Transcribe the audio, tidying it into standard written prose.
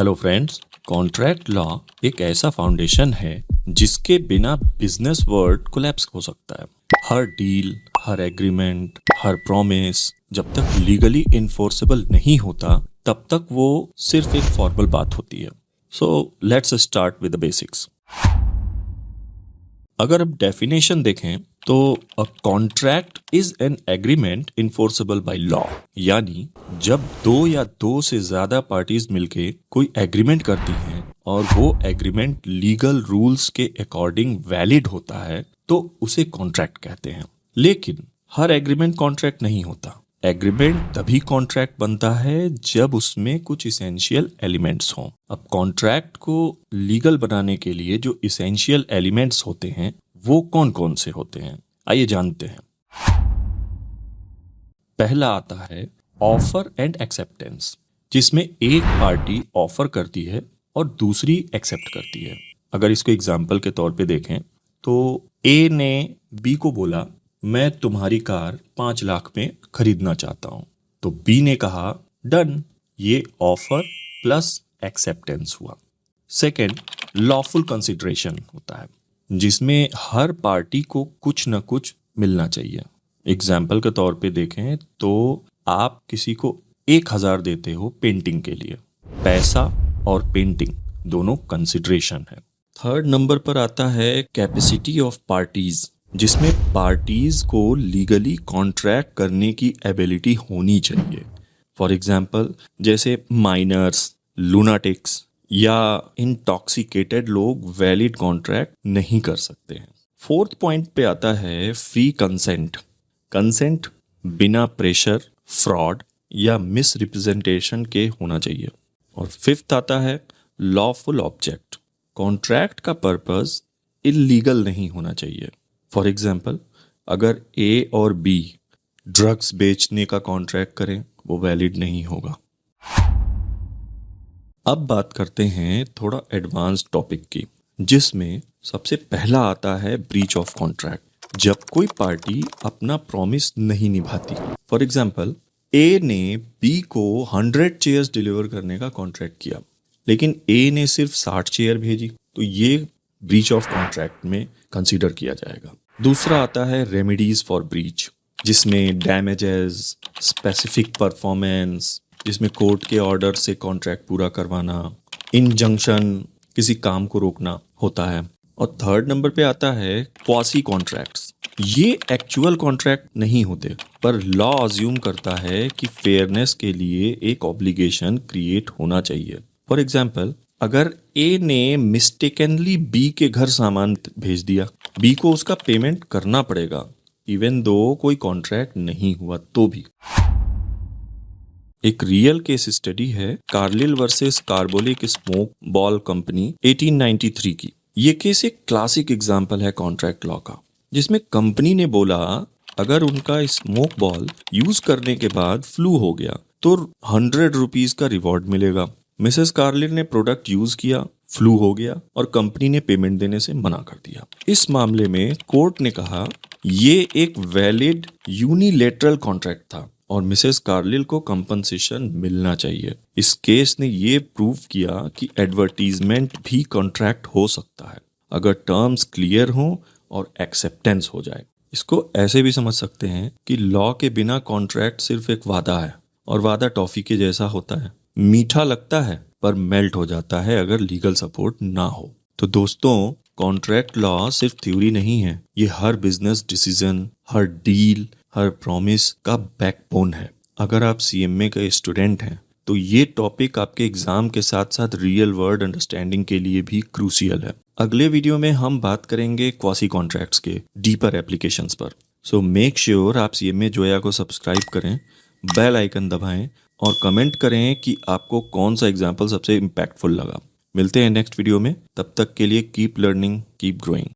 Hello friends, contract law एक ऐसा foundation है जिसके बिना बिजनेस वर्ल्ड कोलैप्स हो सकता है। हर डील, हर एग्रीमेंट, हर प्रॉमिस जब तक लीगली इन्फोर्सेबल नहीं होता तब तक वो सिर्फ एक फॉर्मल बात होती है। So let's start with the basics. अगर अब डेफिनेशन देखें तो a contract is an agreement enforceable by law, यानी जब दो या दो से ज्यादा पार्टीज मिलके कोई एग्रीमेंट करती हैं और वो एग्रीमेंट लीगल रूल्स के अकॉर्डिंग वैलिड होता है तो उसे कॉन्ट्रैक्ट कहते हैं। लेकिन हर एग्रीमेंट कॉन्ट्रैक्ट नहीं होता। एग्रीमेंट तभी कॉन्ट्रैक्ट बनता है जब उसमें कुछ इसेंशियल एलिमेंट्स हों। अब कॉन्ट्रैक्ट को लीगल बनाने के लिए जो इसेंशियल एलिमेंट्स होते हैं वो कौन कौन से होते हैं, आइए जानते हैं। पहला आता है ऑफर एंड एक्सेप्टेंस, जिसमें एक पार्टी ऑफर करती है और दूसरी एक्सेप्ट करती है। अगर इसको एग्जाम्पल के तौर पे देखें तो ए ने बी को बोला मैं तुम्हारी कार 5 लाख में खरीदना चाहता हूं, तो बी ने कहा डन। ये ऑफर प्लस एक्सेप्टेंस हुआ। सेकंड, लॉफुल कंसिडरेशन होता है, जिसमें हर पार्टी को कुछ न कुछ मिलना चाहिए। एग्जाम्पल के तौर पे देखें तो आप किसी को 1000 देते हो पेंटिंग के लिए। पैसा और पेंटिंग दोनों कंसिडरेशन है। थर्ड नंबर पर आता है कैपेसिटी ऑफ पार्टीज, जिसमें पार्टीज को लीगली कॉन्ट्रैक्ट करने की एबिलिटी होनी चाहिए। फॉर एग्जाम्पल जैसे माइनर्स, लूनाटिक्स या इंटॉक्सिकेटेड लोग वैलिड कॉन्ट्रैक्ट नहीं कर सकते हैं। फोर्थ पॉइंट पे आता है फ्री कंसेंट। कंसेंट बिना प्रेशर, फ्रॉड या मिस रिप्रेजेंटेशन के होना चाहिए। और फिफ्थ आता है लॉफुल ऑब्जेक्ट। कॉन्ट्रैक्ट का पर्पस इलीगल नहीं होना चाहिए। फॉर एग्जाम्पल अगर ए और बी ड्रग्स बेचने का कॉन्ट्रैक्ट करें वो वैलिड नहीं होगा। अब बात करते हैं थोड़ा एडवांस टॉपिक की, जिसमें सबसे पहला आता है ब्रीच ऑफ कॉन्ट्रैक्ट। जब कोई पार्टी अपना प्रॉमिस नहीं निभाती। फॉर एग्जाम्पल ए ने बी को 100 चेयर्स डिलीवर करने का कॉन्ट्रैक्ट किया, लेकिन ए ने सिर्फ 60 चेयर भेजी, तो ये ब्रीच ऑफ कॉन्ट्रैक्ट में कंसीडर किया जाएगा। दूसरा आता है रेमेडीज फॉर ब्रीच, जिसमें डैमेजेस, स्पेसिफिक परफॉर्मेंस, जिसमें कोर्ट के ऑर्डर से कॉन्ट्रैक्ट पूरा करवाना, इंजंक्शन, किसी काम को रोकना होता है। और थर्ड नंबर पे आता है क्वासी कॉन्ट्रैक्ट्स। ये एक्चुअल कॉन्ट्रैक्ट नहीं होते, पर लॉ अज्यूम करता है कि फेयरनेस के लिए एक ऑब्लिगेशन क्रिएट होना चाहिए। फॉर एग्जाम्पल अगर ए ने मिस्टेकनली बी के घर सामान भेज दिया, बी को उसका पेमेंट करना पड़ेगा इवन दो कोई कॉन्ट्रैक्ट नहीं हुआ तो भी। एक रियल केस स्टडी है Carlill versus carbolic smoke ball company 1893 की। ये केस एक क्लासिक एग्जाम्पल है कॉन्ट्रैक्ट लॉ का, जिसमें कंपनी ने बोला अगर उनका स्मोक बॉल यूज करने के बाद फ्लू हो गया तो 100 रुपीज का रिवॉर्ड मिलेगा। मिसेस कार्लिल ने प्रोडक्ट यूज किया, फ्लू हो गया और कंपनी ने पेमेंट देने से मना कर दिया। इस मामले में कोर्ट ने कहा ये एक वैलिड यूनिलेटरल कॉन्ट्रैक्ट था और मिसेस कार्लिल को कंपनसेशन मिलना चाहिए। इस केस ने ये प्रूव किया कि एडवर्टीजमेंट भी कॉन्ट्रैक्ट हो सकता है अगर टर्म्स क्लियर हों और एक्सेप्टेंस हो जाए। इसको ऐसे भी समझ सकते हैं कि लॉ के बिना कॉन्ट्रैक्ट सिर्फ एक वादा है, और वादा टॉफी के जैसा होता है, मीठा लगता है पर मेल्ट हो जाता है अगर लीगल सपोर्ट ना हो। तो दोस्तों, कॉन्ट्रैक्ट लॉ सिर्फ थ्योरी नहीं है, ये हर बिजनेस डिसीजन, हर डील, हर प्रॉमिस का बैकबोन है। अगर आप सीएमए के स्टूडेंट हैं तो ये टॉपिक आपके एग्जाम के साथ साथ रियल वर्ल्ड अंडरस्टैंडिंग के लिए भी क्रूशियल है। अगले वीडियो में हम बात करेंगे क्वासी कॉन्ट्रैक्ट्स के डीपर एप्लीकेशंस पर। सो मेक श्योर आप सीएमए जोया को सब्सक्राइब करें, बेल आइकन दबाएं और कमेंट करें कि आपको कौन सा एग्जाम्पल सबसे इम्पैक्टफुल लगा। मिलते हैं नेक्स्ट वीडियो में, तब तक के लिए कीप लर्निंग, कीप ग्रोइंग।